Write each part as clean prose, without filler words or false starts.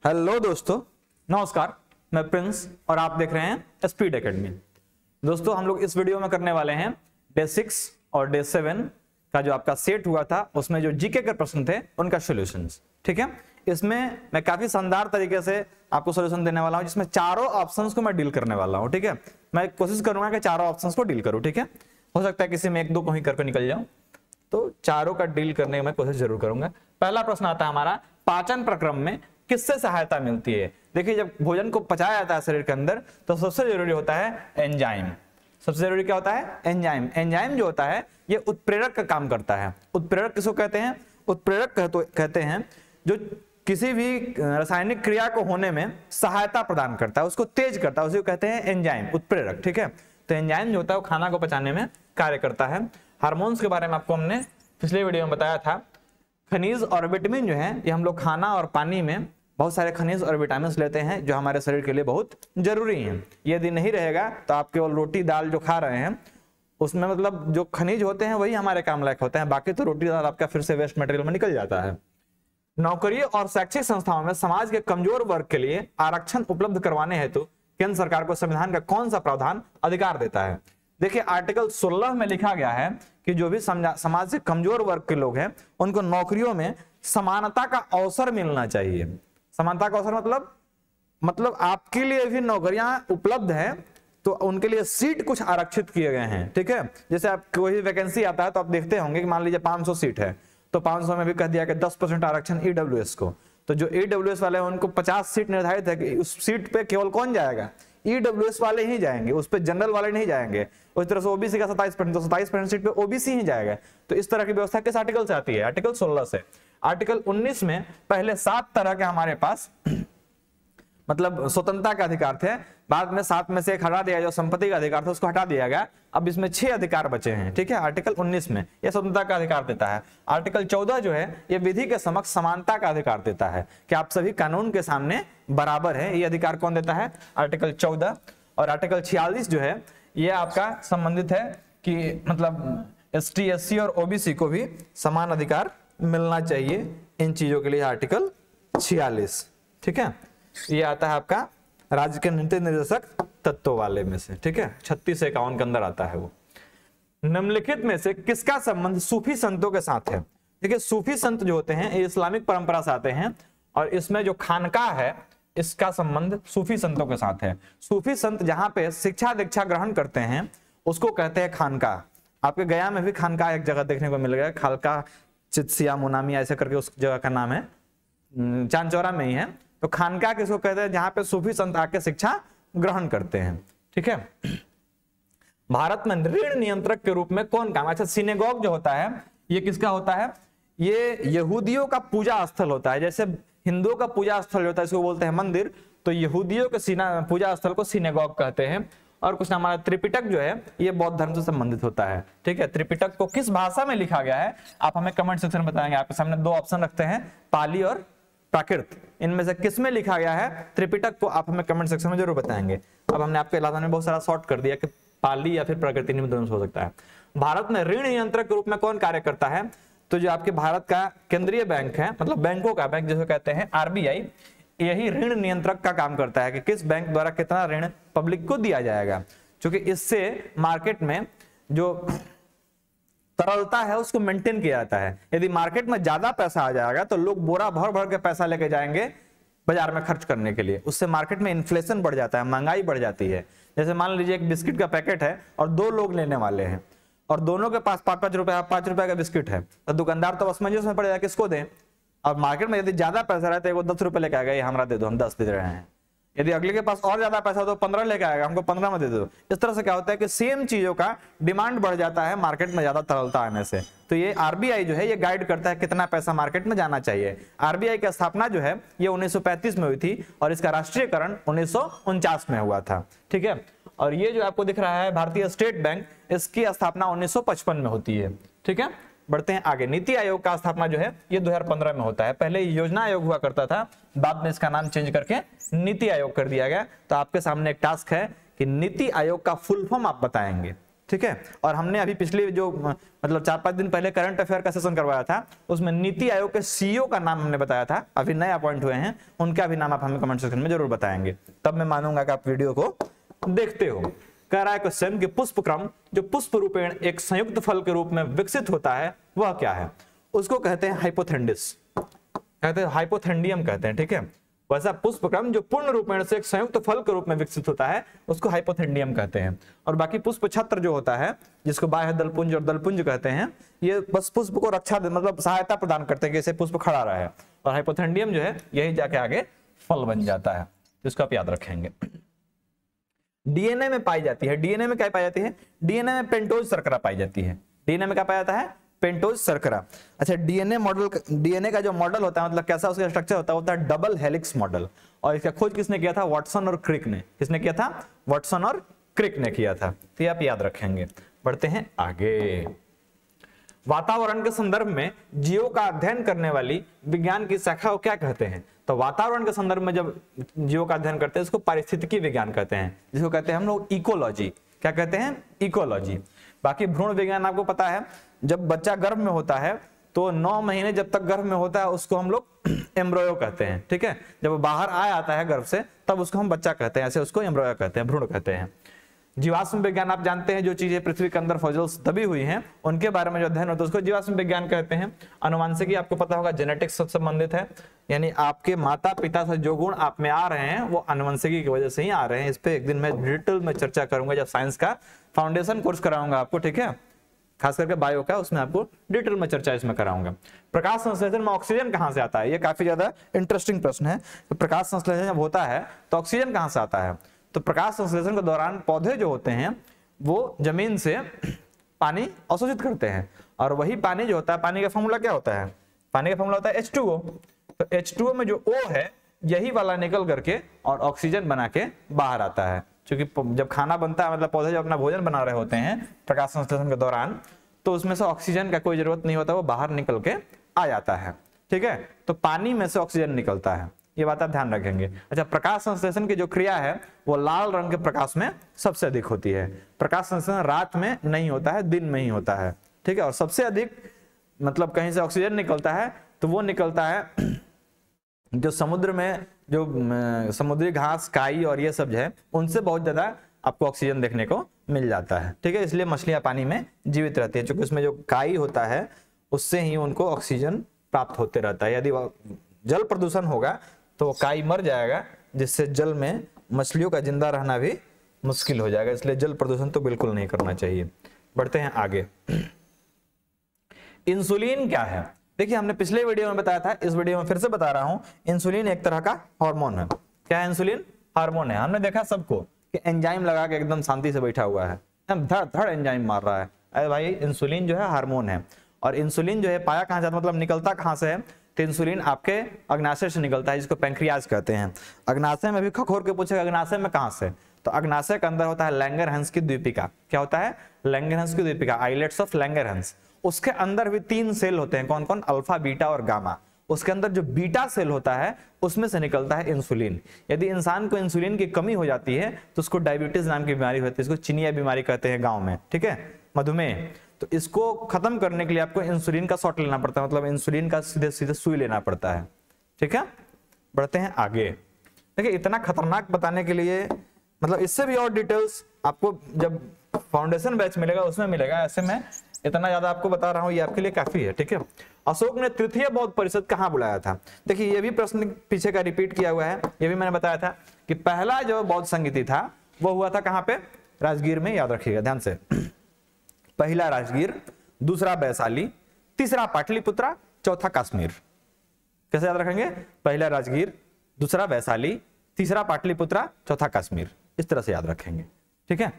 Hello दोस्तों, नमस्कार। मैं प्रिंस और आप देख रहे हैं स्पीड एकेडमी। दोस्तों, हम लोग इस वीडियो में करने वाले हैं डे 6 और डे 7 का जो आपका सेट हुआ था, उसमें जो जीके के प्रश्न थे उनका सॉल्यूशंस। ठीक है, इसमें मैं काफी शानदार तरीके से आपको सॉल्यूशन देने वाला हूं, जिसमें चारों ऑप्शंस को मैं डील करने वाला हूं। ठीक है, मैं कोशिश करूंगा कि चारों ऑप्शंस को डील करूं। ठीक है, हो सकता है किसी में एक दो को ही करके निकल जाऊं, तो चारों का डील करने की मैं कोशिश जरूर करूंगा। पहला प्रश्न आता है हमारा, पाचन प्रक्रम में किससे सहायता मिलती है। देखिए, जब भोजन को पचाया जाता है शरीर के अंदर, तो सबसे जरूरी होता है एंजाइम। सबसे जरूरी क्या होता है? एंजाइम। एंजाइम जो होता है ये उत्प्रेरक का काम करता है। उत्प्रेरक किसको कहते हैं? उत्प्रेरक कहते हैं जो किसी भी रासायनिक क्रिया को होने में सहायता प्रदान करता है, उसको तेज करता है, उसी को कहते हैं एंजाइम, उत्प्रेरक। ठीक है, तो एंजाइम जो होता है वो खाना को पचाने में कार्य करता है। हार्मोन्स के बारे में आपको हमने पिछले वीडियो में बताया था। खनिज और विटामिन जो है ये हम लोग खाना और पानी में बहुत सारे खनिज और विटामिन लेते हैं, जो हमारे शरीर के लिए बहुत जरूरी हैं। यदि नहीं रहेगा तो आप केवल रोटी दाल जो खा रहे हैं उसमें मतलब जो खनिज होते हैं वही हमारे काम लायक होते हैं, बाकी तो रोटी दाल आपका फिर से वेस्ट मटेरियल में निकल जाता है। नौकरियों और शैक्षिक संस्थाओं में समाज के कमजोर वर्ग के लिए आरक्षण उपलब्ध करवाने हेतु केंद्र सरकार को संविधान का कौन सा प्रावधान अधिकार देता है? देखिए, आर्टिकल 16 में लिखा गया है कि जो भी समाज से कमजोर वर्ग के लोग हैं उनको नौकरियों में समानता का अवसर मिलना चाहिए। समानता का अवसर मतलब आपके लिए भी नौकरियां उपलब्ध हैं तो उनके लिए सीट कुछ आरक्षित किए गए हैं। ठीक है, जैसे आप कोई वैकेंसी आता है तो आप देखते होंगे कि मान लीजिए 500 सीट है, तो 500 में भी कह दिया कि 10% आरक्षण ईडब्ल्यूएस को। तो जो ईडब्ल्यूएस वाले हैं उनको 50 सीट निर्धारित है कि उस सीट पे केवल कौन जाएगा? ईडब्ल्यूएस वाले ही जाएंगे, उस पे जनरल वाले नहीं जाएंगे। उस तरह से ओबीसी का 27%, तो 27% सीट पे ओबीसी ही जाएगा। तो इस तरह की व्यवस्था किस आर्टिकल से आती है? आर्टिकल 16 से। आर्टिकल 19 में पहले 7 तरह के हमारे पास मतलब स्वतंत्रता के अधिकार थे, बाद में 7 में से एक हटा दिया, जो संपत्ति का अधिकार था उसको हटा दिया गया। अब इसमें 6 अधिकार बचे हैं। ठीक है, आर्टिकल 19 में यह स्वतंत्रता का अधिकार देता है। आर्टिकल 14 जो है ये विधि के समक्ष समानता का अधिकार देता है कि आप सभी कानून के सामने बराबर है। ये अधिकार कौन देता है? आर्टिकल 14। और आर्टिकल 46 जो है ये आपका संबंधित है कि मतलब एसटी, एससी और ओबीसी को भी समान अधिकार मिलना चाहिए। इन चीजों के लिए आर्टिकल 46। ठीक है, ये आता है आपका राज्य के नीति निर्देशक तत्वों वाले में से। ठीक है, 36 से 51 के अंदर आता है वो। निम्नलिखित में से किसका संबंध सूफी संतों के साथ है? देखिए, सूफी संत जो होते हैं ये इस्लामिक परंपरा से आते हैं और इसमें जो खानकाह है इसका संबंध सूफी संतों के साथ है। सूफी संत जहां पे शिक्षा दीक्षा ग्रहण करते हैं उसको कहते हैं खानकाह। आपके गया में भी खानकाह एक जगह देखने को मिल गया, खालका चित्सिया मुनामिया ऐसे करके उस जगह का नाम है, चांदचौरा में ही है। तो खानकाह किसको कहते हैं? जहां पे सूफी संत आके शिक्षा ग्रहण करते हैं। ठीक है, भारत में ऋण नियंत्रक के रूप में कौन काम? अच्छा, सिनेगॉग जो होता है ये किसका होता है? ये यहूदियों का पूजा स्थल होता है। जैसे हिंदुओं का पूजा स्थल होता है इसको बोलते हैं मंदिर, तो यहूदियों के पूजा स्थल को सिनेगॉग कहते हैं। और कुछ हमारा त्रिपिटक जो है ये बौद्ध धर्म से संबंधित होता है। ठीक है, त्रिपिटक को किस भाषा में लिखा गया है आप हमें कमेंट सेक्शन में बताएंगे। आपके सामने 2 ऑप्शन रखते हैं, पाली और प्राकृत। इनमें से किस में लिखा गया है त्रिपिटक को आप हमें कमेंट सेक्शन में जरूर बताएंगे। अब हमने आपके इलाका में बहुत सारा शॉर्ट कर दिया कि पाली या फिर प्राकृत, इनमें दोनों से हो सकता है। भारत में ऋण नियंत्रक के रूप में कौन कार्य करता है? तो जो आपके भारत का केंद्रीय बैंक है, मतलब बैंकों का बैंक जिसे कहते हैं आरबीआई, यही ऋण नियंत्रक का काम करता है कि किस बैंक द्वारा कितना ऋण पब्लिक को दिया जाएगा, क्योंकि इससे मार्केट में जो तरलता है उसको मेंटेन किया जाता है। यदि मार्केट में ज्यादा पैसा आ जाएगा तो लोग बोरा भर भर के पैसा लेके जाएंगे बाजार में खर्च करने के लिए, उससे मार्केट में इन्फ्लेशन बढ़ जाता है, महंगाई बढ़ जाती है। जैसे मान लीजिए एक बिस्किट का पैकेट है और 2 लोग लेने वाले हैं और दोनों के पास 5-5 रुपए 5 रुपए का बिस्किट है, तो दुकानदार तो असमंजस में पड़ेगा किसको दें। और मार्केट में यदि ज्यादा पैसा रहता है वो 10 रुपए लेके आएगा, ये हमारा दे दो, हम 10 दे रहे हैं। यदि अगले के पास और ज्यादा पैसा हो तो 15 लेके आएगा, हमको 15 में दे दो। इस तरह से क्या होता है कि सेम चीजों का डिमांड बढ़ जाता है मार्केट में ज्यादा तरलता आने से। तो ये आरबीआई जो है ये गाइड करता है कितना पैसा मार्केट में जाना चाहिए। आरबीआई की स्थापना जो है ये 1935 में हुई थी और इसका राष्ट्रीयकरण 1949 में हुआ था। ठीक है, और ये जो आपको दिख रहा है भारतीय स्टेट बैंक, इसकी स्थापना 1955 में होती है। ठीक है, बढ़ते हैं आगे। नीति आयोग का स्थापना जो है ये 2015 में होता है। पहले योजना आयोग हुआ करता था, बाद में इसका नाम चेंज करके नीति आयोग कर दिया गया। तो आपके सामने एक टास्क है कि नीति आयोग का फुल फॉर्म आप बताएंगे। ठीक है। और हमने अभी पिछले जो मतलब 4-5 दिन पहले करंट अफेयर का सेशन करवाया था, उसमें नीति आयोग के सीईओ का नाम हमने बताया था, अभी नए अपॉइंट हुए हैं, उनका भी नाम आप हमें कमेंट सेक्शन में जरूर बताएंगे, तब मैं मानूंगा कि आप वीडियो को देखते हो। कह रहा है क्वेश्चन कि पुष्पक्रम जो पुष्प रूपेण एक संयुक्त फल के रूप में विकसित होता है वह क्या है? उसको कहते हैं हाइपोथेंडिस, कहते हैं हाइपोथेंडियम कहते हैं, ठीक है। वैसा पुष्पक्रम जो पूर्ण रूपेण से एक संयुक्त फल के रूप में विकसित होता है उसको हाइपोथेंडियम कहते हैं। और बाकी पुष्प छत्र जो होता है, जिसको बाह्य दलपुंज और दलपुंज कहते हैं, ये बस पुष्प को रक्षा मतलब सहायता प्रदान करते हैं कि इसे पुष्प खड़ा रहा है। और हाइपोथेंडियम जो है यही जाके आगे फल बन जाता है, जिसको आप याद रखेंगे। डीएनए में पाई जाती है, डीएनए में क्या पाई जाती है? डीएनए में पेंटोज शर्करा पाई जाती है। डीएनए में क्या पाया जाता है? पेंटोज शर्करा। अच्छा, डीएनए मॉडल, डीएनए का जो मॉडल होता है, मतलब कैसा उसका स्ट्रक्चर होता है डबल हेलिक्स मॉडल। और इसका खोज किसने किया था? वाटसन और क्रिक ने। किसने किया था? वाटसन और क्रिक ने किया था। तो ये आप याद रखेंगे। बढ़ते हैं आगे। वातावरण के संदर्भ में जीवों का अध्ययन करने वाली विज्ञान की शाखा को क्या कहते हैं? तो वातावरण के संदर्भ में जब जीवों का अध्ययन करते हैं उसको पारिस्थितिकी विज्ञान कहते हैं, जिसको कहते हैं हम लोग इकोलॉजी। क्या कहते हैं? इकोलॉजी। बाकी भ्रूण विज्ञान आपको पता है, जब बच्चा गर्भ में होता है तो 9 महीने जब तक गर्भ में होता है उसको हम लोग एम्ब्रियो कहते हैं, ठीक है। जब वो बाहर आ आता है गर्भ से तब उसको हम बच्चा कहते हैं, ऐसे उसको एम्ब्रियो कहते हैं, भ्रूण कहते हैं। जीवाश्म विज्ञान आप जानते हैं, जो चीजें पृथ्वी के अंदर फॉसिल्स दबी हुई हैं उनके बारे में जो अध्ययन होता है उसको जीवाश्म विज्ञान कहते हैं। अनुवांशिकी आपको पता होगा जेनेटिक्स से संबंधित है, यानी आपके माता पिता से जो गुण आप में आ रहे हैं वो अनुवांशिकी की वजह से ही आ रहे हैं। इस पे एक दिन मैं डिटेल में चर्चा करूंगा जब साइंस का फाउंडेशन कोर्स कराऊंगा आपको, ठीक है, खास करके बायो का, उसमें आपको डिटेल में चर्चा इसमें कराऊंगा। प्रकाश संश्लेषण में ऑक्सीजन कहां से आता है? ये काफी ज्यादा इंटरेस्टिंग प्रश्न है। तो प्रकाश संश्लेषण जब होता है तो ऑक्सीजन कहां से आता है? तो प्रकाश संश्लेषण के दौरान पौधे जो होते हैं वो जमीन से पानी अवशोषित करते हैं, और वही पानी जो होता है, पानी का फॉर्मूला क्या होता है? पानी का फॉर्मूला होता है H2O। तो H2O में जो O है यही वाला निकल करके और ऑक्सीजन बना के बाहर आता है। क्योंकि जब खाना बनता है, मतलब पौधे जब अपना भोजन बना रहे होते हैं प्रकाश संश्लेषण के दौरान, तो उसमें से ऑक्सीजन का कोई जरूरत नहीं होता, वो बाहर निकल के आ जाता है, ठीक है। तो पानी में से ऑक्सीजन निकलता है, ये बात आप ध्यान रखेंगे। अच्छा, प्रकाश संश्लेषण की जो क्रिया है वो लाल रंग के प्रकाश में सबसे अधिक होती है। प्रकाश संश्लेषण रात में नहीं होता है, दिन में ही होता है, ठीक है। और सबसे अधिक मतलब कहीं से ऑक्सीजन निकलता है तो वो निकलता है जो समुद्र में जो समुद्री घास, काई और ये सब है, उनसे बहुत ज्यादा आपको ऑक्सीजन देखने को मिल जाता है, ठीक है। इसलिए मछलियां पानी में जीवित रहती है, क्योंकि उसमें जो काई होता है उससे ही उनको ऑक्सीजन प्राप्त होते रहता है। यदि जल प्रदूषण होगा तो वो काई मर जाएगा, जिससे जल में मछलियों का जिंदा रहना भी मुश्किल हो जाएगा। इसलिए जल प्रदूषण तो बिल्कुल नहीं करना चाहिए। बढ़ते हैं आगे। इंसुलिन क्या है? देखिए, हमने पिछले वीडियो में बताया था, इस वीडियो में फिर से बता रहा हूं। इंसुलिन एक तरह का हार्मोन है। क्या है इंसुलिन? हार्मोन है। हमने देखा सबको कि एंजाइम लगा के एकदम शांति से बैठा हुआ है, धड़ धड़ एंजाइम मार रहा है। अरे भाई, इंसुलिन जो है हार्मोन है। और इंसुलिन जो है पाया कहां जाता है, मतलब निकलता कहां से है? तो इंसुलिन आपके अग्नाशय से निकलता है, जिसको पैंक्रियाज कहते हैं। अग्नाशय में भी खखोर के पूछेगा अग्नाशय में कहां से, तो अग्नाशय के अंदर होता है लैंगरहंस की द्वीपिका। क्या होता है? लैंगरहंस की द्वीपिका, आइलेट्स ऑफ लैंगरहंस। उसके अंदर भी 3 सेल होते हैं। कौन कौन? अल्फा, बीटा और गामा। उसके अंदर जो बीटा सेल होता है उसमें से निकलता है इंसुलिन। यदि इंसान को इंसुलिन की कमी हो जाती है तो उसको डायबिटीज नाम की बीमारी होती है, इसको चिनिया बीमारी कहते हैं गांव में, ठीक है, मधुमेह। तो इसको खत्म करने के लिए आपको इंसुलिन का शॉट लेना पड़ता है, मतलब इंसुलिन का सीधे सीधे सुई लेना पड़ता है, ठीक है। बढ़ते हैं आगे। देखिए, इतना खतरनाक बताने के लिए, मतलब इससे भी और डिटेल्स आपको जब फाउंडेशन बैच मिलेगा उसमें मिलेगा। ऐसे में इतना ज्यादा आपको बता रहा हूं, ये आपके लिए काफी है, ठीक है। अशोक ने तृतीय बौद्ध परिषद कहां बुलाया था? देखिए, ये भी प्रश्न पीछे का रिपीट किया हुआ है। ये भी मैंने बताया था कि पहला जो बौद्ध संगीति था वो हुआ था कहां पे? राजगीर में। याद रखिएगा ध्यान से। पहला राजगीर, दूसरा वैशाली, तीसरा पाटलिपुत्रा, चौथा कश्मीर। कैसे याद रखेंगे? पहला राजगीर, दूसरा वैशाली, तीसरा पाटलिपुत्रा, चौथा कश्मीर। इस तरह से याद रखेंगे, ठीक है।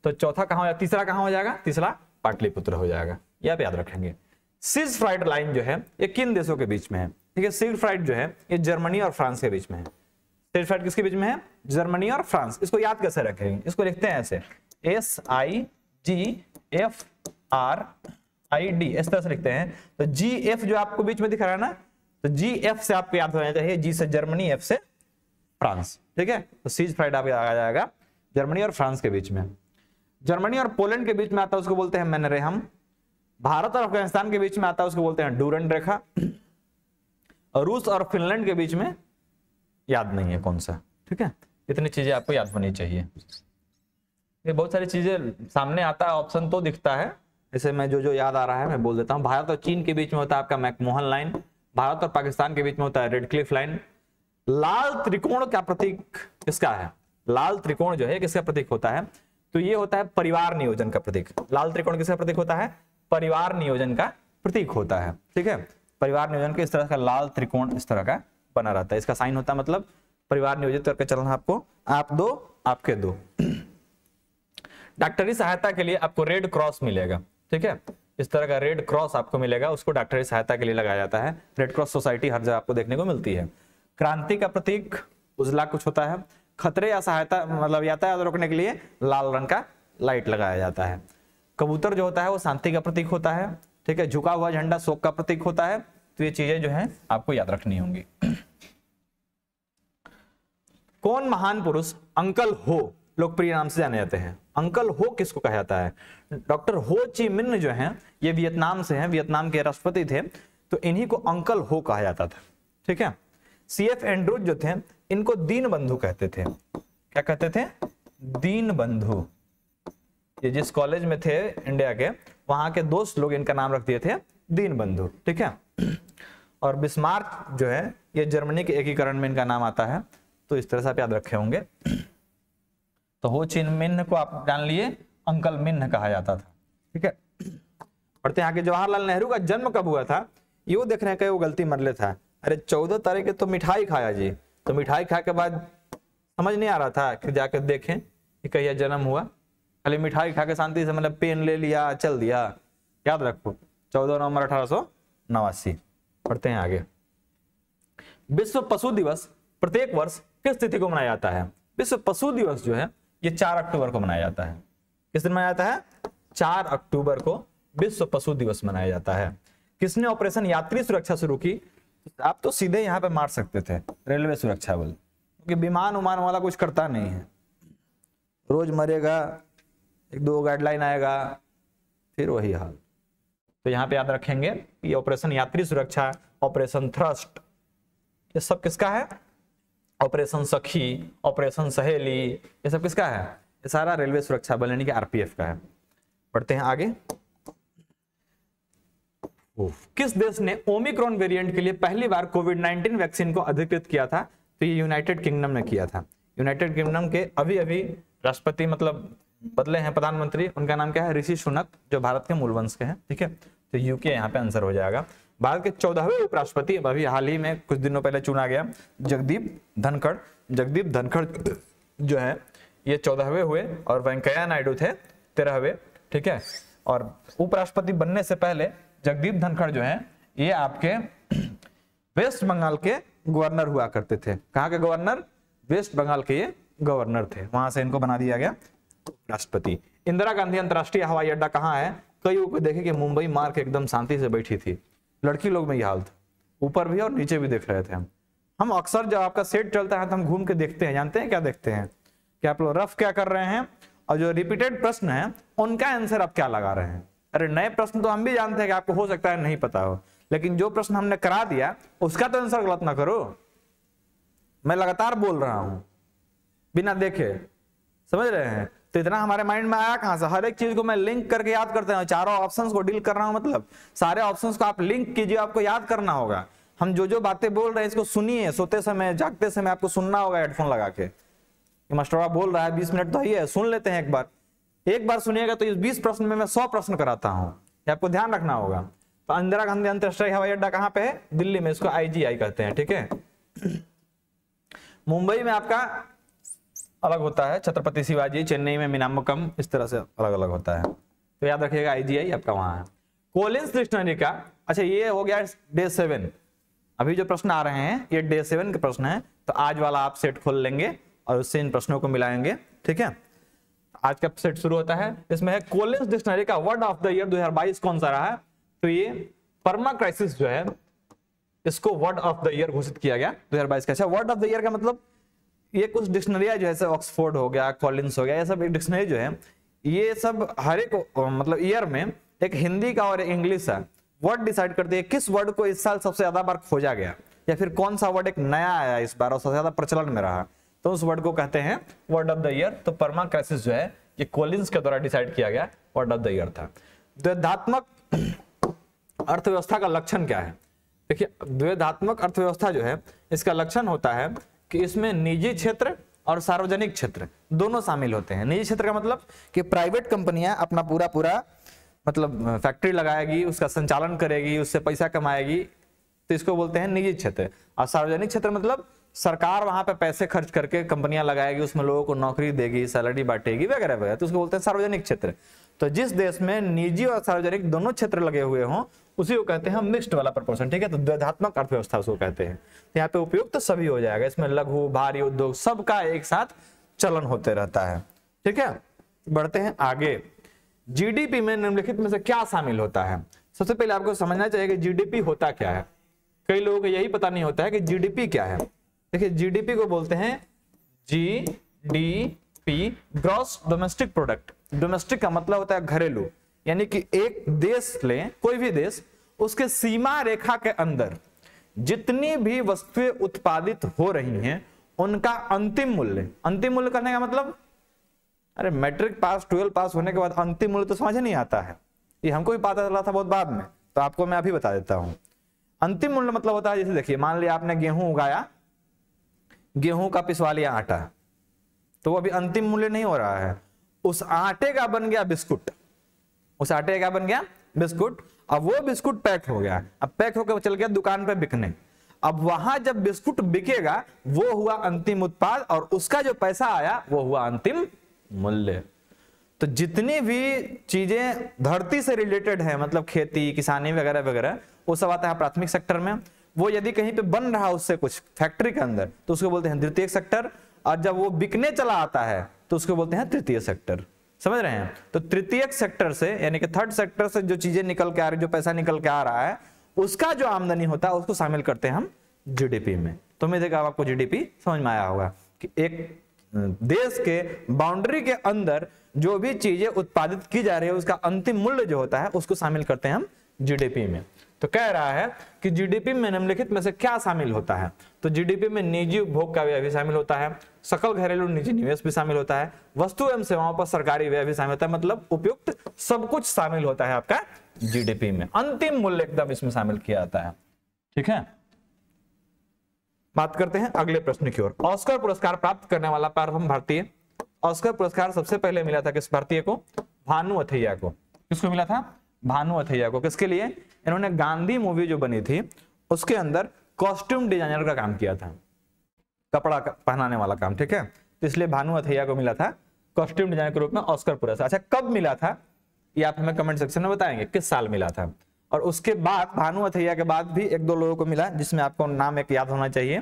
तो चौथा कहां हो जाएगा? तीसरा कहां हो जाएगा? तीसरा पाटलिपुत्र हो जाएगा। यह आप याद रखेंगे। सीज फ्राइड लाइन जो है ये किन देशों के बीच में है? ठीक है, सीज फ्राइड जो है ये जर्मनी और फ्रांस के बीच में है। सीज फ्राइड किसके बीच में है? जर्मनी और फ्रांस। इसको याद कैसे रखेंगे? इसको लिखते हैं ऐसे, SIGFRID, इस तरह से लिखते हैं। तो GF जो आपको बीच में दिख रहा है ना, तो GF से आपको याद होना चाहिए, G से जर्मनी, F से फ्रांस, ठीक है। तो सीज फ्राइड आप याद आ जाएगा जर्मनी और फ्रांस के बीच में। जर्मनी और पोलैंड के बीच में आता है उसको बोलते हैं मैनरेहम। भारत और अफगानिस्तान के बीच में आता है उसको बोलते हैं डूरंड रेखा। और रूस और फिनलैंड के बीच में याद नहीं है कौन सा, ठीक है। इतनी चीजें आपको याद होनी चाहिए। ये बहुत सारी चीजें सामने आता है, ऑप्शन तो दिखता है, इसे मैं जो जो याद आ रहा है मैं बोल देता हूँ। भारत और चीन के बीच में होता है आपका मैकमोहन लाइन। भारत और पाकिस्तान के बीच में होता है रेडक्लिफ लाइन। लाल त्रिकोण का प्रतीक किसका है? लाल त्रिकोण जो है किसका प्रतीक होता है? तो ये होता है परिवार नियोजन का प्रतीक। लाल त्रिकोण किसका प्रतीक होता है? परिवार नियोजन का प्रतीक होता है, ठीक है। परिवार नियोजन के इस तरह का लाल त्रिकोण इस तरह का बना रहता है, इसका साइन होता है, मतलब परिवार नियोजित करके चलना आपको, आप दो आपके दो। डॉक्टरी सहायता के लिए आपको रेड क्रॉस मिलेगा, ठीक है। इस तरह का रेड क्रॉस आपको मिलेगा, उसको डॉक्टरी सहायता के लिए लगाया जाता है। रेड क्रॉस सोसाइटी हर जगह आपको देखने को मिलती है। क्रांति का प्रतीक उजला कुछ होता है। खतरे या सहायता मतलब यातायात रोकने के लिए लाल रंग का लाइट लगाया जाता है। कबूतर जो होता है वो शांति का प्रतीक होता है, ठीक है। झुका हुआ झंडा शोक का प्रतीक होता है। तो ये चीजें जो है आपको याद रखनी होंगी। कौन महान पुरुष अंकल हो लोकप्रिय नाम से जाने जाते हैं? अंकल हो किसको कहा जाता है? डॉक्टर हो ची मिन्ह जो है ये वियतनाम से हैं, वियतनाम के राष्ट्रपति थे, तो इन्हीं को अंकल हो कहा जाता था, ठीक है। CF एंड्रूज जो थे इनको दीन बंधु कहते थे। क्या कहते थे? दीन बंधु। ये जिस कॉलेज में थे इंडिया के, वहां के दोस्त लोग इनका नाम रख दिए थे दीन बंधु, ठीक है। और बिस्मार्क जो है ये जर्मनी के एकीकरण में इनका नाम आता है। तो इस तरह से आप याद रखे होंगे। तो हो चिन मिन्ह को आप जान लिए अंकल मिन्ह कहा जाता था, ठीक है। पढ़ते हैं आगे। जवाहरलाल नेहरू का जन्म कब हुआ था? ये देख रहे हैं कि वो गलती मर ले था। अरे 14 तारीख के तो मिठाई खाया जी, तो मिठाई खा के बाद समझ नहीं आ रहा था कि जाकर देखें कि कहिया जन्म हुआ। खाली मिठाई खा के शांति से मतलब पेन ले लिया चल दिया। याद रखो 14 नवंबर 1889। पढ़ते हैं आगे। विश्व पशु दिवस प्रत्येक वर्ष किस तिथि को मनाया जाता है? विश्व पशु दिवस जो है ये 4 अक्टूबर को मनाया जाता है। किस दिन मनाया जाता है? 4 अक्टूबर को विश्व पशु दिवस मनाया जाता है। किसने ऑपरेशन यात्री सुरक्षा शुरू की? आप तो सीधे यहाँ पे मार सकते थे रेलवे सुरक्षा बल, क्योंकि विमान उमान वाला कुछ करता नहीं है। रोज मरेगा, 1-2 गाइडलाइन आएगा, फिर वही हाल। तो यहाँ पे याद रखेंगे ये ऑपरेशन यात्री सुरक्षा, ऑपरेशन थ्रस्ट, ये सब किसका है? ऑपरेशन सखी, ऑपरेशन सहेली, ये सब किसका है? ये सारा रेलवे सुरक्षा बल यानी कि RPF का है। पढ़ते हैं आगे। किस देश ने ओमिक्रॉन वेरिएंट के लिए पहली बार कोविड-19 वैक्सीन को अधिकृत किया था? तो ये यूनाइटेड किंगडम ने किया था। यूनाइटेड किंगडम के अभी अभी राष्ट्रपति मतलब बदले हैं, प्रधानमंत्री, उनका नाम क्या है? ऋषि सुनक, जो भारत के मूल वंश के हैं, ठीक है। तो यूके यहाँ पे आंसर हो जाएगा। भारत के 14वें उपराष्ट्रपति अभी हाल ही में कुछ दिनों पहले चुना गया, जगदीप धनखड़। जगदीप धनखड़ जो है ये 14वें हुए और वेंकैया नायडू थे 13वें, ठीक है। और उपराष्ट्रपति बनने से पहले जगदीप धनखड़ जो है ये आपके वेस्ट बंगाल के गवर्नर हुआ करते थे। कहाँ के गवर्नर? वेस्ट बंगाल के ये गवर्नर थे, वहां से इनको बना दिया गया राष्ट्रपति। इंदिरा गांधी अंतरराष्ट्रीय हवाई अड्डा कहाँ है? कई लोग देखे कि मुंबई मार के एकदम शांति से बैठी थी। लड़की लोग में ये हाल था, ऊपर भी और नीचे भी देख रहे थे हम अक्सर जब आपका सेट चलता है तो हम घूम के देखते हैं। जानते हैं क्या देखते हैं? कि आप लोग रफ क्या कर रहे हैं और जो रिपीटेड प्रश्न है उनका आंसर आप क्या लगा रहे हैं। अरे नए प्रश्न तो हम भी जानते हैं कि आपको हो सकता है नहीं पता हो, लेकिन जो प्रश्न हमने करा दिया उसका तो आंसर गलत ना करो। मैं लगातार बोल रहा हूं बिना देखे, समझ रहे हैं? तो इतना हमारे माइंड में आया कहां से? हर एक चीज को मैं लिंक करके याद करते हैं। चारों ऑप्शंस को डील कर रहा हूं, मतलब सारे ऑप्शंस को आप लिंक कीजिए, आपको याद करना होगा। हम जो जो बातें बोल रहे हैं इसको सुनिए, सोते समय जागते समय आपको सुनना होगा हेडफोन लगा के। मास्टर बोल रहा है 20 मिनट तो ही है, सुन लेते हैं एक बार सुनिएगा तो इस 20 प्रश्न में मैं 100 प्रश्न कराता हूं, ये आपको ध्यान रखना होगा। तो इंदिरा गांधी अंतरराष्ट्रीय हवाई अड्डा कहां पे है? दिल्ली में, इसको IGI कहते हैं, ठीक है। मुंबई में आपका अलग होता है छत्रपति शिवाजी, चेन्नई में मीनामकम, इस तरह से अलग अलग होता है। तो याद रखिएगा IGI आपका वहां है। कॉलिंस डिक्शनरी का, अच्छा ये हो गया डे 7। अभी जो प्रश्न आ रहे हैं ये डे 7 के प्रश्न है। तो आज वाला आप सेट खोल लेंगे और उससे इन प्रश्नों को मिलाएंगे, ठीक है। आज का सेट शुरू होता है, इसमें है कॉलिंस डिक्शनरी का वर्ड ऑफ द ईयर 2022 कौन सा रहा है? तो ये परमा क्राइसिस जो है इसको वर्ड ऑफ द ईयर घोषित किया गया 2022 का। अच्छा वर्ड ऑफ द ईयर का मतलब ये कुछ डिक्शनरी है जैसे ऑक्सफोर्ड हो गया, कॉलिंस हो गया, ये सब एक डिक्शनरी जो है ये सब हर एक मतलब ईयर में एक हिंदी का और एक इंग्लिश का वर्ड डिसाइड करते हैं किस वर्ड को इस साल सबसे ज्यादा बार खोजा गया, या फिर कौन सा वर्ड एक नया आया इस बार और सबसे ज्यादा प्रचलन में रहा, तो उस वर्ड को कहते हैं वर्ड ऑफ द ईयर। तो परमा क्राइसिस जो है ये कोलिंस के द्वारा डिसाइड किया गया वर्ड ऑफ द ईयर था। द्वैधात्मक अर्थव्यवस्था का लक्षण क्या है? देखिए, द्वैधात्मक अर्थव्यवस्था जो है इसका लक्षण होता है कि इसमें निजी क्षेत्र और सार्वजनिक क्षेत्र दोनों शामिल होते हैं। निजी क्षेत्र का मतलब कि प्राइवेट कंपनियां अपना पूरा मतलब फैक्ट्री लगाएगी, उसका संचालन करेगी, उससे पैसा कमाएगी, तो इसको बोलते हैं निजी क्षेत्र। और सार्वजनिक क्षेत्र मतलब सरकार वहां पे पैसे खर्च करके कंपनियां लगाएगी, उसमें लोगों को नौकरी देगी, सैलरी बांटेगी वगैरह वगैरह, तो उसको बोलते हैं सार्वजनिक क्षेत्र। तो जिस देश में निजी और सार्वजनिक दोनों क्षेत्र लगे हुए हों उसी को कहते हैं मिक्स्ड वाला प्रपोर्शन, ठीक है। तो द्वैधात्मक अर्थव्यवस्था उसको कहते हैं। तो यहाँ पे उपयुक्त तो सभी हो जाएगा, इसमें लघु भारी उद्योग सबका एक साथ चलन होते रहता है, ठीक है। बढ़ते हैं आगे। जीडीपी में निम्नलिखित में से क्या शामिल होता है? सबसे पहले आपको समझना चाहिए कि जीडीपी होता क्या है। कई लोगों को यही पता नहीं होता है कि जीडीपी क्या है। देखिए, जीडीपी को बोलते हैं GDP, gross domestic product. Domestic का मतलब होता है घरेलू, यानी कि एक देश लें, कोई भी देश, उसके सीमा रेखा के अंदर जितनी भी वस्तुएं उत्पादित हो रही हैं उनका अंतिम मूल्य। अंतिम मूल्य करने का मतलब, अरे मैट्रिक पास 12 पास होने के बाद अंतिम मूल्य तो समझ नहीं आता है, ये हमको भी पता चला था बहुत बाद में, तो आपको मैं अभी बता देता हूं। अंतिम मूल्य मतलब होता है, जैसे देखिए, मान लिया आपने गेहूं उगाया, गेहूं का पिसवा लिया आटा, तो वो अभी अंतिम मूल्य नहीं हो रहा है, उस आटे का बन गया बिस्कुट, उस आटे का बन गया बिस्कुट। अब वो बिस्कुट पैक हो गया, अब पैक होकर चल गया दुकान पे बिकने। अब वहां जब बिस्कुट बिकेगा वो हुआ अंतिम उत्पाद और उसका जो पैसा आया वो हुआ अंतिम मूल्य। तो जितनी भी चीजें धरती से रिलेटेड है, मतलब खेती, किसानी वगैरह वगैरह, वो सब आता है प्राथमिक सेक्टर में। वो यदि कहीं पे बन रहा उससे कुछ फैक्ट्री के अंदर तो उसको बोलते हैं द्वितीयक सेक्टर, और जब वो बिकने चला आता है तो उसको बोलते हैं तृतीय सेक्टर। समझ रहे हैं? तो तृतीयक सेक्टर से यानी कि थर्ड सेक्टर से जो चीजें निकल के आ रही, जो पैसा निकल के आ रहा है, उसका जो आमदनी होता है उसको शामिल करते हैं हम जीडीपी में। तो उम्मीद है कि आपको जीडीपी समझ में आया होगा कि एक देश के बाउंड्री के अंदर जो भी चीजें उत्पादित की जा रही है उसका अंतिम मूल्य जो होता है उसको शामिल करते हैं हम जीडीपी में। तो कह रहा है कि जीडीपी में निम्नलिखित में से क्या शामिल होता है? तो जीडीपी में निजी उपभोग का व्यय भी शामिल होता है, सकल घरेलू निजी निवेश भी शामिल होता है, वस्तु एवं सेवाओं पर सरकारी व्यय भी शामिल होता है। मतलब उपयुक्त सब कुछ शामिल होता है आपका जीडीपी में। अंतिम मूल्य एकदम इसमें शामिल किया जाता है, ठीक है। बात करते हैं अगले प्रश्न की ओर। ऑस्कर पुरस्कार प्राप्त करने वाला प्रथम भारतीय। ऑस्कर पुरस्कार सबसे पहले मिला था किस भारतीय को? भानु अथैया को। किसको मिला था? भानु अथैया को। किसके लिए? इन्होंने गांधी मूवी जो बनी थी उसके अंदर कॉस्ट्यूम डिजाइनर का काम किया था, कपड़ा पहनाने वाला काम, ठीक है। तो इसलिए भानु अथैया को मिला था कॉस्ट्यूम डिजाइनर के रूप में ऑस्कर पुरस्कार। अच्छा, कब मिला था ये आप हमें कमेंट सेक्शन में बताएंगे, किस साल मिला था। और उसके बाद भानु अथैया के बाद भी एक दो लोगों को मिला, जिसमें आपको नाम एक याद होना चाहिए।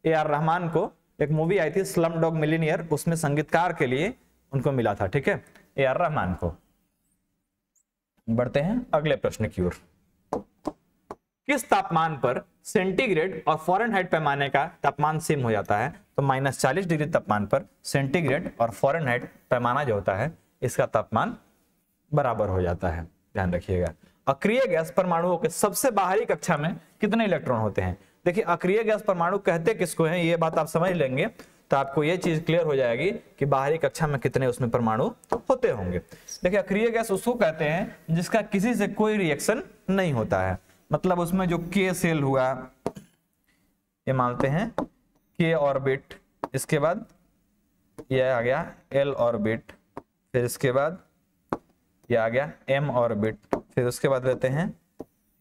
AR रहमान को एक मूवी आई थी स्लम डॉग मिलियनेयर, उसमें संगीतकार के लिए उनको मिला था, ठीक है, AR रहमान को। बढ़ते हैं अगले प्रश्न की ओर। किस तापमान पर सेंटीग्रेड और फ़ारेनहाइट पैमाने का तापमान सेम हो जाता है? तो -40 डिग्री तापमान पर सेंटीग्रेड और फ़ारेनहाइट पैमाना जो होता है इसका तापमान बराबर हो जाता है, ध्यान रखिएगा। अक्रिय गैस परमाणुओं के सबसे बाहरी कक्षा में कितने इलेक्ट्रॉन होते हैं? देखिए, अक्रिय गैस परमाणु कहते किसको हैं ये बात आप समझ लेंगे तो आपको ये चीज क्लियर हो जाएगी कि बाहरी कक्षा में कितने उसमें परमाणु होते होंगे। देखिए, अक्रिय गैस उसको कहते हैं जिसका किसी से कोई रिएक्शन नहीं होता है। मतलब उसमें जो K सेल हुआ, ये मानते हैं K ऑर्बिट, इसके बाद ये आ गया L ऑर्बिट, फिर इसके बाद ये आ गया M ऑर्बिट, फिर उसके बाद लेते हैं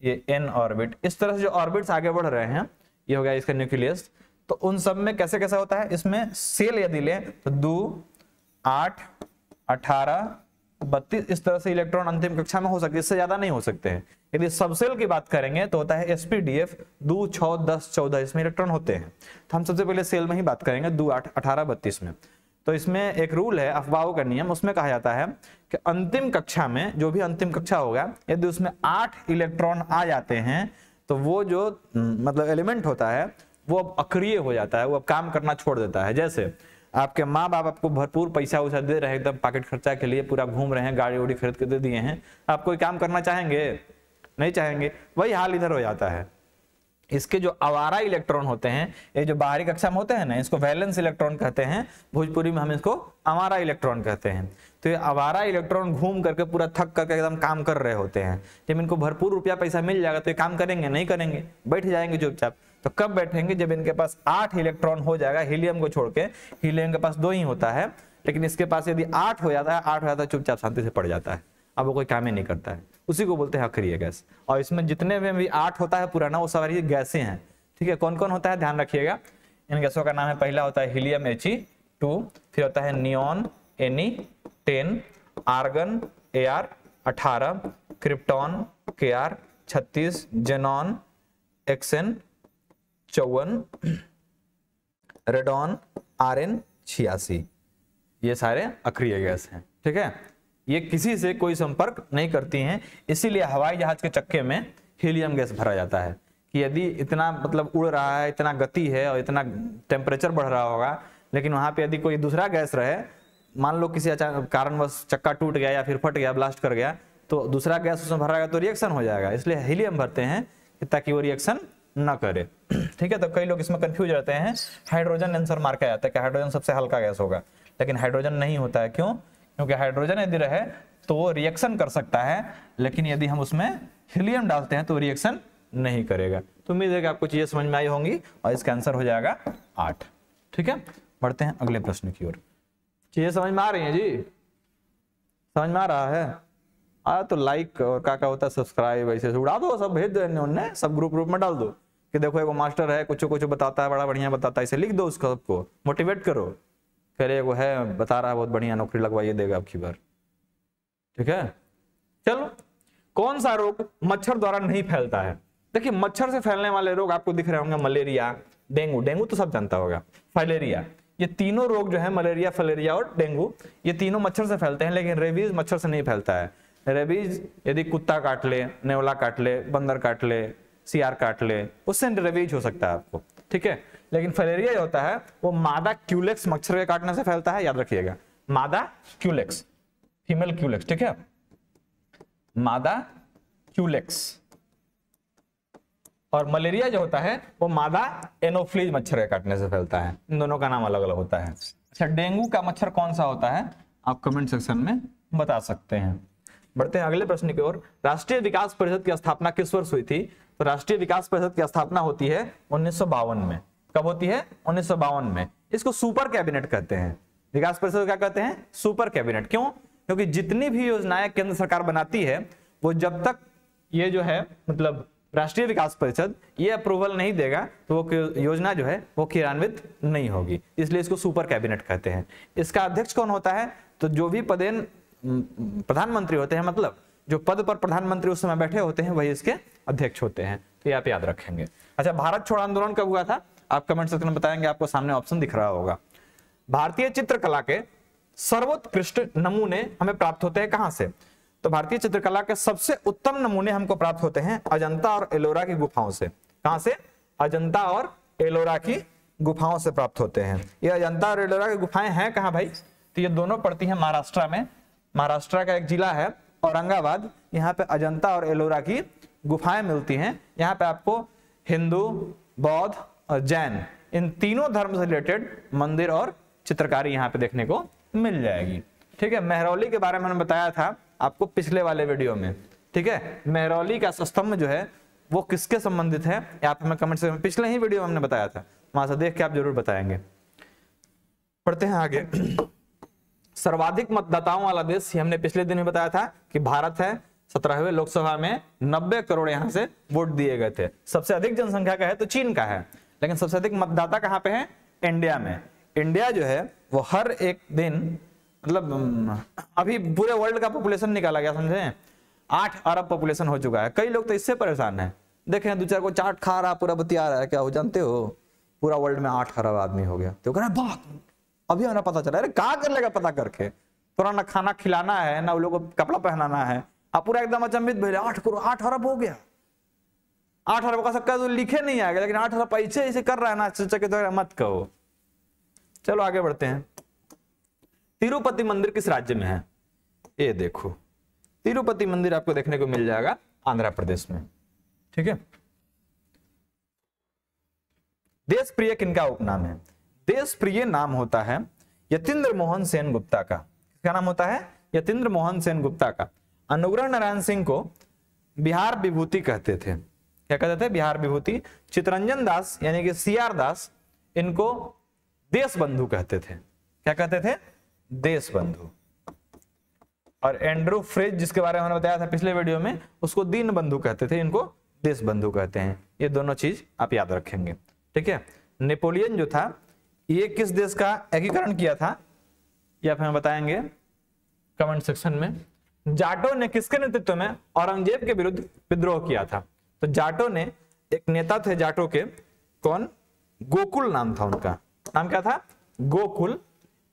ये N ऑर्बिट। इस तरह से जो ऑर्बिट्स आगे बढ़ रहे हैं ये हो गया इसका न्यूक्लियस। तो उन सब में कैसे कैसा होता है? इसमें सेल यदि लें तो 2, 8, 18, 32 इस तरह से इलेक्ट्रॉन अंतिम कक्षा में हो सकते हैं, इससे ज्यादा नहीं हो सकते हैं। यदि सबसेल की बात करेंगे तो होता है sp-df 2, 6, 10, 14 इसमें इलेक्ट्रॉन होते हैं। तो हम सबसे पहले सेल में ही बात करेंगे 2, 8, 18, 32 में। तो इसमें एक रूल है अफवाहों का नियम, उसमें कहा जाता है कि अंतिम कक्षा में जो भी अंतिम कक्षा होगा यदि उसमें 8 इलेक्ट्रॉन आ जाते हैं तो वो जो मतलब एलिमेंट होता है वो अब अक्रिय हो जाता है, वो अब काम करना छोड़ देता है। जैसे आपके माँ बाप आपको भरपूर पैसा उसा दे रहे हैं, एकदम पॉकेट खर्चा के लिए पूरा घूम रहे हैं, गाड़ी उड़ी खरीद के दे दिए हैं, आप कोई काम करना चाहेंगे? नहीं चाहेंगे। वही हाल इधर हो जाता है। इसके जो आवारा इलेक्ट्रॉन होते हैं, ये जो बाहरी कक्षा में होते हैं ना, इसको वैलेंस इलेक्ट्रॉन कहते हैं, भोजपुरी में हम इसको आवारा इलेक्ट्रॉन कहते हैं। तो ये आवारा इलेक्ट्रॉन घूम करके पूरा थक करके एकदम काम कर रहे होते हैं। जब इनको भरपूर रुपया पैसा मिल जाएगा तो ये काम करेंगे? नहीं करेंगे, बैठ जाएंगे चुपचाप। तो कब बैठेंगे? जब इनके पास 8 इलेक्ट्रॉन हो जाएगा, हीलियम को छोड़ के। हीलियम के पास 2 ही होता है, लेकिन इसके पास यदि 8 हो जाता है, 8 हो जाता है, चुपचाप शांति से पड़ जाता है, अब वो कोई काम ही नहीं करता है। उसी को बोलते हैं अक्रिय गैस। और इसमें जितने में भी 8 होता है पुराना, वो सारी गैसें हैं। ठीक है, कौन कौन होता है ध्यान रखिएगा। इन गैसों का नाम है, पहला होता है हीलियम He2, फिर होता है neon Ne10, argon Ar18, krypton Kr36, xenon Xn54, radon Rn86। ये सारे अक्रिय गैस हैं। ठीक है, ये किसी से कोई संपर्क नहीं करती हैं, इसीलिए हवाई जहाज के चक्के में हीलियम गैस भरा जाता है कि यदि इतना मतलब उड़ रहा है, इतना गति है और इतना टेम्परेचर बढ़ रहा होगा, लेकिन वहां पे यदि कोई दूसरा गैस रहे, मान लो किसी अचानक कारणवश चक्का टूट गया या फिर फट गया, ब्लास्ट कर गया, तो दूसरा गैस उसमें भरा गया तो रिएक्शन हो जाएगा। इसलिए हीलियम भरते हैं ताकि वो रिएक्शन न करे। ठीक है, तो कई लोग इसमें कंफ्यूज रहते हैं। हाइड्रोजन आंसर मार के आता है कि हाइड्रोजन सबसे हल्का गैस होगा, लेकिन हाइड्रोजन नहीं होता है। क्यों? क्योंकि हाइड्रोजन यदि रहे तो वो रिएक्शन कर सकता है, लेकिन यदि हम उसमें हीलियम डालते हैं तो रिएक्शन नहीं करेगा। तो उम्मीद है कि आपको चीजें समझ में आई होंगी और इसका आंसर हो जाएगा 8। ठीक है, बढ़ते हैं अगले प्रश्न की ओर। चीजें समझ में आ रही हैं जी? समझ में आ रहा है? तो लाइक और क्या होता है सब्सक्राइब, ऐसे उड़ा दो, सब भेज दो उन्होंने, सब ग्रुप में डाल दो कि देखो एगो मास्टर है, कुछ कुछ बताता है, बड़ा बढ़िया बताता है, इसे लिख दो, उसको सबको मोटिवेट करो। फिर एगो है बता रहा है बहुत बढ़िया, नौकरी लगवाइए देगा आपकी बार। ठीक है, चलो, कौन सा रोग मच्छर द्वारा नहीं फैलता है? देखिए, मच्छर से फैलने वाले रोग आपको दिख रहे होंगे, मलेरिया, डेंगू, डेंगू तो सब जानता होगा, फाइलेरिया, ये तीनों रोग जो है मलेरिया, फाइलेरिया और डेंगू, ये तीनों मच्छर से फैलते हैं। लेकिन रेबीज मच्छर से नहीं फैलता है। रेबीज यदि कुत्ता काट ले, नेवला काट ले, बंदर काट ले, सियार काट ले, उससे रेबीज हो सकता है आपको। ठीक है, लेकिन फाइलेरिया जो होता है वो मादा क्यूलेक्स मच्छर के काटने से फैलता है, याद रखिएगा, मादा क्यूलेक्स, फीमेल क्यूलेक्स। ठीक है, मादा क्यूलेक्स। और मलेरिया जो होता है वो मादा एनोफ्लीज मच्छर के काटने से फैलता है। इन दोनों का नाम अलग अलग होता है। अच्छा, डेंगू का मच्छर कौन सा होता है? आप कमेंट सेक्शन में बता सकते हैं। बढ़ते हैं अगले प्रश्न की ओर। राष्ट्रीय विकास परिषद की स्थापना किस वर्ष हुई थी? तो राष्ट्रीय विकास परिषद की स्थापना होती है 1952 में। कब होती है? 1952 में। इसको सुपर कैबिनेट कहते हैं। विकास परिषद क्या कहते हैं? Super cabinet. क्यों? क्योंकि जितनी भी योजनाएं केंद्र सरकार बनाती है, वो जब तक ये जो है मतलब राष्ट्रीय विकास परिषद ये अप्रूवल नहीं देगा तो वो योजना जो है वो क्रियान्वित नहीं होगी। इसलिए इसको सुपर कैबिनेट कहते हैं। इसका अध्यक्ष कौन होता है? तो जो भी पदेन प्रधानमंत्री होते हैं, मतलब जो पद पर प्रधानमंत्री उस समय बैठे होते हैं, वही इसके अध्यक्ष होते हैं। तो ये आप याद रखेंगे। अच्छा, भारत छोड़ो आंदोलन कब हुआ था? आप कमेंट सेक्शन में बताएंगे, आपको सामने ऑप्शन दिख रहा होगा। भारतीय चित्रकला के सर्वोत्कृष्ट नमूने हमें प्राप्त होते हैं कहां से? तो भारतीय चित्रकला के सबसे उत्तम नमूने हमको प्राप्त होते हैं अजंता और एलोरा की गुफाओं से। कहां से? अजंता और एलोरा की गुफाओं से प्राप्त होते हैं। ये अजंता और एलोरा की गुफाएं हैं कहां भाई? तो ये दोनों पड़ती हैं महाराष्ट्र में। महाराष्ट्र का एक जिला है औरंगाबाद, यहाँ पे अजंता और एलोरा की गुफाएं मिलती हैं। यहाँ पे आपको हिंदू, बौद्ध और जैन, इन तीनों धर्म से रिलेटेड मंदिर और चित्रकारी यहाँ पे देखने को मिल जाएगी। ठीक है, मेहरौली के बारे में मैंने बताया था आपको पिछले वाले वीडियो में। ठीक है, मेहरौली का स्तंभ जो है वो किसके संबंधित है, आप हमें कमेंट से, पिछले ही वीडियो में हमने बताया था, वहां से देख के आप जरूर बताएंगे। पढ़ते हैं आगे। सर्वाधिक मतदाताओं वाला देश, हमने पिछले दिन में बताया था कि भारत है। 17वें लोकसभा में 90 करोड़ यहां से वोट दिए गए थे। सबसे अधिक जनसंख्या का है तो चीन का है, लेकिन सबसे अधिक मतदाता कहां पे है? इंडिया में। इंडिया जो है वो हर एक दिन, मतलब अभी पूरे वर्ल्ड का पॉपुलेशन निकाला गया, समझे, 8 अरब पॉपुलेशन हो चुका है। कई लोग तो इससे परेशान हैं, देखें 2-4 को चाट खा रहा, पूरा बतिया रहा है, क्या हो जानते हो पूरा वर्ल्ड में 8 अरब आदमी हो गया। तो कह रहा है अभी हमें पता चला। अरे क्या कर लेगा पता करके, थोड़ा ना खाना खिलाना है ना उन लोगों को कपड़ा पहनाना है, आप पूरा एकदम अचंभित भेजे 8 अरब हो गया। 8 अरब का सकता तो लिखे नहीं आएगा, लेकिन 8 अरब पैसे ऐसे कर रहा है ना, चचा के तो मत कहो। चलो आगे बढ़ते हैं। तिरुपति मंदिर किस राज्य में है? ये देखो, तिरुपति मंदिर आपको देखने को मिल जाएगा आंध्र प्रदेश में। ठीक है। देश प्रिय किनका उपनाम है? देश प्रिय नाम होता है यतीन्द्र मोहन सेन गुप्ता का। किसका नाम होता है? यतीन्द्र मोहन सेन गुप्ता का। अनुग्रह नारायण सिंह को बिहार विभूति कहते थे। क्या कहते थे? बिहार विभूति। चितरंजन दास यानी कि सीआर दास, इनको देश बंधु कहते थे। क्या कहते थे? देश बंधु। और एंड्रू फ्रेज, जिसके बारे में मैंने बताया था पिछले वीडियो में, उसको दीन बंधु कहते थे, इनको देश बंधु कहते हैं। ये दोनों चीज आप याद रखेंगे। ठीक है। नेपोलियन जो था, ये किस देश का एकीकरण किया था, ये आप हमें बताएंगे कमेंट सेक्शन में। जाटों ने किसके नेतृत्व में औरंगजेब के विरुद्ध विद्रोह किया था? तो जाटों ने, एक नेता थे जाटों के, कौन? गोकुल नाम था उनका। नाम क्या था? गोकुल।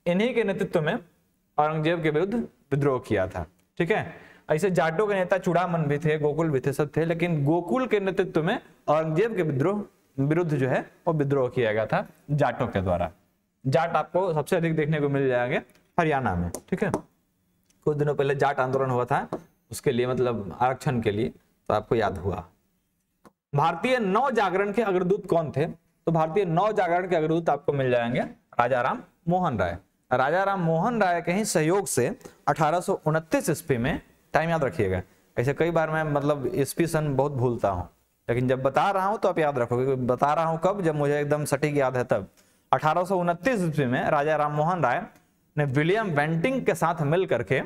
इन्हीं के नेतृत्व में औरंगजेब के विरुद्ध विद्रोह किया था। ठीक है। ऐसे जाटों के नेता चूड़ामन भी थे, गोकुल भी थे, सब थे, लेकिन गोकुल के नेतृत्व में औरंगजेब के विरुद्ध जो है वो विद्रोह किया गया था जाटों के द्वारा। जाट आपको सबसे अधिक देखने को मिल जाएंगे हरियाणा में। ठीक है। कुछ दिनों पहले जाट आंदोलन हुआ था, उसके लिए मतलब आरक्षण के लिए, तो आपको याद हुआ। भारतीय नव जागरण के अग्रदूत कौन थे? तो भारतीय नव जागरण के अग्रदूत आपको मिल जाएंगे राजा राम मोहन राय। राजा राम मोहन राय के ही सहयोग से 1829 ईस्वी में, टाइम याद रखिएगा, ऐसे कई बार मैं मतलब ईस्वी सन बहुत भूलता हूं, लेकिन जब बता रहा हूं तो आप याद रखोगे। बता रहा हूं कब? जब मुझे एकदम सटीक याद है तब। 1829 ईस्वी में राजा राम मोहन राय ने विलियम बेंटिंग के साथ मिल करके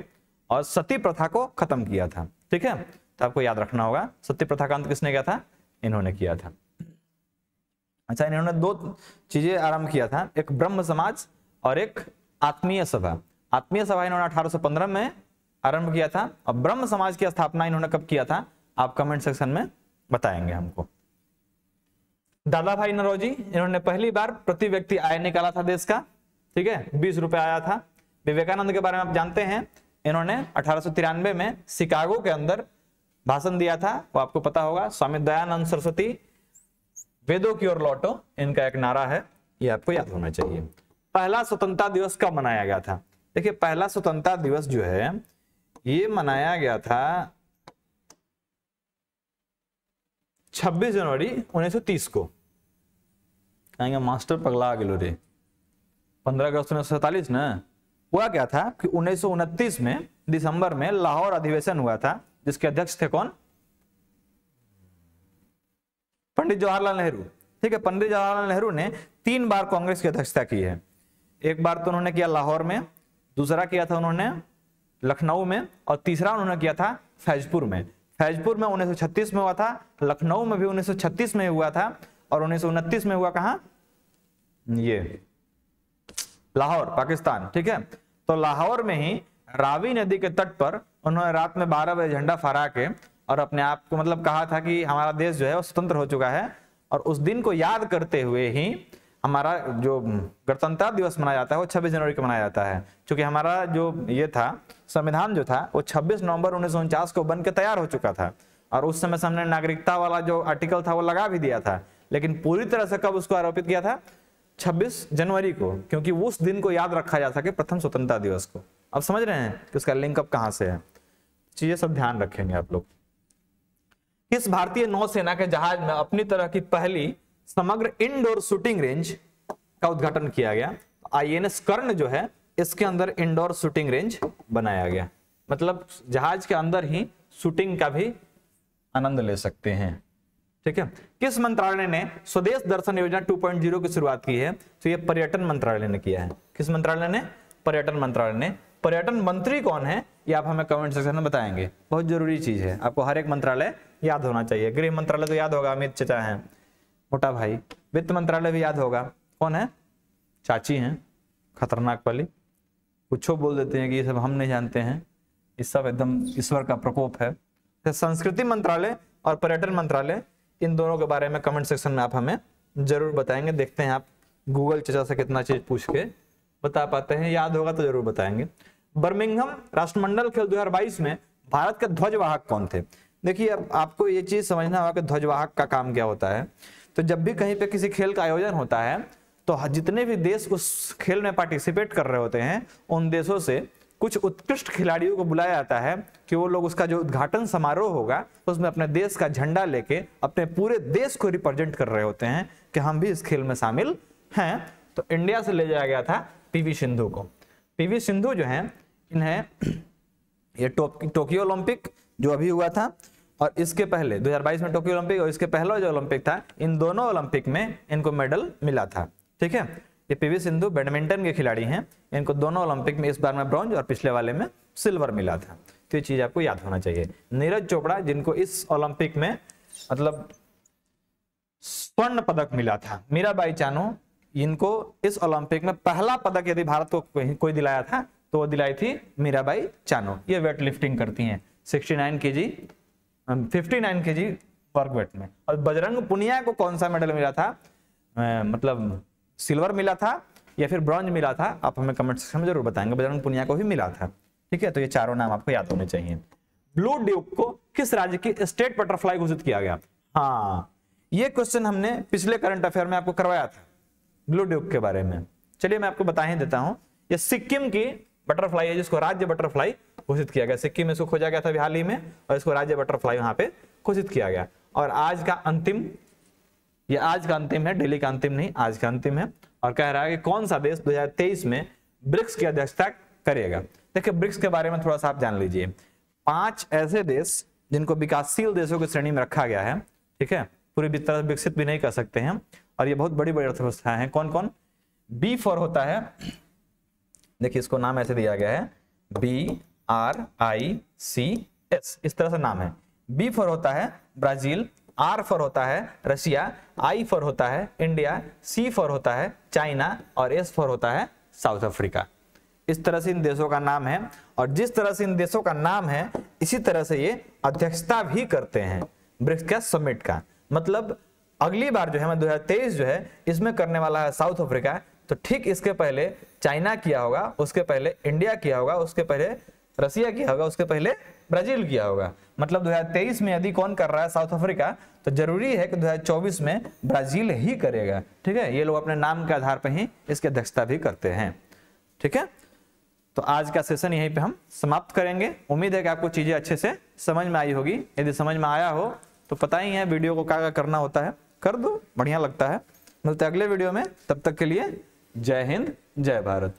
और सती प्रथा को खत्म किया था। ठीक है। तो आपको याद रखना होगा, सती प्रथा का अंत किसने किया था? इन्होंने किया था। अच्छा, इन्होंने दो चीजें आरंभ किया था, एक ब्रह्म समाज और एक आत्मीय सभा। आत्मीय सभा इन्होंने 1815 में आरंभ किया था, और ब्रह्म समाज की स्थापना इन्होंने कब किया था? आप कमेंट सेक्शन में बताएंगे हमको। दादा भाई नौरोजी, इन्होंने पहली बार प्रति व्यक्ति आय निकाला था देश का। ठीक है। 20 रुपए आया था। विवेकानंद के बारे में आप जानते हैं, इन्होंने 1893 में शिकागो के अंदर भाषण दिया था, वो आपको पता होगा। स्वामी दयानंद सरस्वती, वेदों की ओर लौटो, इनका एक नारा है, ये आपको याद होना चाहिए। पहला स्वतंत्रता दिवस कब मनाया गया था? देखिए, पहला स्वतंत्रता दिवस जो है ये मनाया गया था 26 जनवरी 1930 को। कहेंगे मास्टर पगला गेलो रे, 15 अगस्त 1947 ना। हुआ क्या था कि 1929 में दिसंबर में लाहौर अधिवेशन हुआ था, जिसके अध्यक्ष थे कौन? पंडित जवाहरलाल नेहरू। ठीक है। पंडित जवाहरलाल नेहरू ने 3 बार कांग्रेस की अध्यक्षता की है। एक बार तो उन्होंने किया लाहौर में, दूसरा किया था उन्होंने लखनऊ में, और तीसरा उन्होंने किया था फैजपुर में। फैजपुर में 1936 में हुआ था, लखनऊ में भी 1936 में हुआ था, और 1929 में हुआ कहां? ये लाहौर, पाकिस्तान। ठीक है। तो लाहौर में ही रावी नदी के तट पर उन्होंने रात में 12 बजे झंडा फहरा के और अपने आप को मतलब कहा था कि हमारा देश जो है वो स्वतंत्र हो चुका है। और उस दिन को याद करते हुए ही हमारा जो गणतंत्र दिवस मनाया जाता है वो 26 जनवरी को मनाया जाता है, क्योंकि हमारा जो ये था संविधान जो था वो 26 नवंबर 1949 को बन के तैयार हो चुका था। और उस समय से हमने नागरिकता वाला जो आर्टिकल था वो लगा भी दिया था, लेकिन पूरी तरह से कब उसको आरोपित किया था? 26 जनवरी को, क्योंकि उस दिन को याद रखा जा सके, प्रथम स्वतंत्रता दिवस को। अब समझ रहे हैं कि उसका लिंक अब कहां से है? चीजें सब ध्यान रखेंगे आप लोग। किस भारतीय नौसेना के जहाज में अपनी तरह की पहली समग्र इंडोर शूटिंग रेंज का उद्घाटन किया गया? आईएनएस कर्ण जो है इसके अंदर इंडोर शूटिंग रेंज बनाया गया, मतलब जहाज के अंदर ही शूटिंग का भी आनंद ले सकते हैं। ठीक है। किस मंत्रालय ने स्वदेश दर्शन योजना 2.0 की शुरुआत की है? तो ये पर्यटन मंत्रालय ने किया है। किस मंत्रालय ने? पर्यटन मंत्रालय ने। पर्यटन मंत्री कौन है ये आप हमें कमेंट सेक्शन में बताएंगे, बहुत जरूरी चीज है, आपको हर एक मंत्रालय याद होना चाहिए। गृह मंत्रालय तो याद होगा, अमित चाचा हैं, मोटा भाई। वित्त मंत्रालय भी याद होगा, कौन है? चाची हैं, खतरनाक वाली, कुछ बोल देते हैं कि ये सब हम नहीं जानते हैं, ये सब एकदम ईश्वर का प्रकोप है। संस्कृति मंत्रालय और पर्यटन मंत्रालय, इन दोनों के बारे में कमेंट सेक्शन में आप हमें जरूर बताएंगे। देखते हैं आप गूगल चाचा से कितना चीज पूछ के बता पाते हैं, याद होगा तो जरूर बताएंगे। बर्मिंघम राष्ट्रमंडल खेल 2022 में भारत के ध्वजवाहक कौन थे? देखिए, अब आपको ये चीज समझना होगा कि ध्वजवाहक का काम क्या होता है। तो जब भी कहीं पे किसी खेल का आयोजन होता है तो जितने भी देश उस खेल में पार्टिसिपेट कर रहे होते हैं उन देशों से कुछ उत्कृष्ट खिलाड़ियों को बुलाया जाता है कि वो लोग उसका जो उद्घाटन समारोह होगा उसमें अपने देश का झंडा लेके अपने पूरे देश को रिप्रेजेंट कर रहे होते हैं कि हम भी इस खेल में शामिल हैं। तो इंडिया से ले जाया गया था पीवी सिंधु को। पीवी सिंधु जो है इन्हें ये टोक्यो ओलंपिक जो अभी हुआ था और इसके पहले 2022 में टोक्यो ओलंपिक और इसके पहला जो ओलंपिक था, इन दोनों ओलंपिक में इनको मेडल मिला था। ठीक है, ये पीवी सिंधु बैडमिंटन के खिलाड़ी हैं, इनको दोनों ओलंपिक में इस बार में ब्रॉन्ज और पिछले वाले में सिल्वर मिला था। तो ये चीज आपको याद होना चाहिए। नीरज चोपड़ा जिनको इस ओलंपिक में मतलब स्वर्ण पदक मिला था, मीराबाई चानू इनको इस ओलंपिक में पहला पदक यदि भारत को कोई दिलाया था तो वो दिलाई थी मीराबाई चानू। ये वेट लिफ्टिंग करती हैं 59 केजी वर्ग वेट में। और बजरंग पुनिया को कौन सा मेडल मिला था, मतलब सिल्वर मिला था या फिर ब्रॉन्ज मिला था, आप हमें कमेंट सेक्शन में जरूर बताएंगे। बजरंग पुनिया को भी मिला था। ठीक है, तो ये चारों नाम आपको याद होने चाहिए। ब्लू ड्यूक को किस राज्य की स्टेट बटरफ्लाई घोषित किया गया? हाँ, ये क्वेश्चन हमने पिछले करंट अफेयर में आपको करवाया था ब्लू ड्यूक के बारे में। चलिए मैं आपको बता ही देता हूं। ये सिक्किम की बटरफ्लाई है जिसको राज्य बटरफ्लाई घोषित किया गया। सिक्किम में इसको खोजा गया था हाल ही में और इसको राज्य बटरफ्लाई वहां पे घोषित किया गया। और आज का अंतिम, ये आज का अंतिम है, दिल्ली का अंतिम नहीं, आज का अंतिम है। और कह रहा है कि कौन सा देश 2023 में ब्रिक्स की अध्यक्षता करेगा। देखिए ब्रिक्स के बारे में थोड़ा सा आप जान लीजिए। 5 ऐसे देश जिनको विकासशील देशों की श्रेणी में रखा गया है। ठीक है, पूरी तरह विकसित भी नहीं कर सकते हैं और ये बहुत बड़ी बड़ी अर्थव्यवस्थाएं हैं। कौन कौन? बी फॉर होता है, देखिए इसको नाम ऐसे दिया गया है BRICS, इस तरह से नाम है। बी फॉर होता है ब्राजील, आर फॉर होता है रशिया, आई फॉर होता है इंडिया, सी फॉर होता है चाइना और एस फॉर होता है साउथ अफ्रीका। इस तरह से इन देशों का नाम है। और जिस तरह से इन देशों का नाम है इसी तरह से ये अध्यक्षता भी करते हैं ब्रिक्स का समिट का। मतलब अगली बार जो है 2023 जो है इसमें करने वाला है साउथ अफ्रीका। तो ठीक इसके पहले चाइना किया होगा, उसके पहले इंडिया किया होगा, उसके पहले रसिया किया होगा, उसके पहले ब्राजील किया होगा। मतलब 2023 में यदि कौन कर रहा है साउथ अफ्रीका, तो जरूरी है कि 2024 में ब्राजील ही करेगा। ठीक है, ये लोग अपने नाम के आधार पर ही इसकी अध्यक्षता भी करते हैं। ठीक है, तो आज का सेशन यहीं पे हम समाप्त करेंगे। उम्मीद है कि आपको चीजें अच्छे से समझ में आई होगी। यदि समझ में आया हो तो पता ही है वीडियो को क्या करना होता है, कर दो, बढ़िया लगता है। मिलते हैं अगले वीडियो में, तब तक के लिए जय हिंद, जय भारत।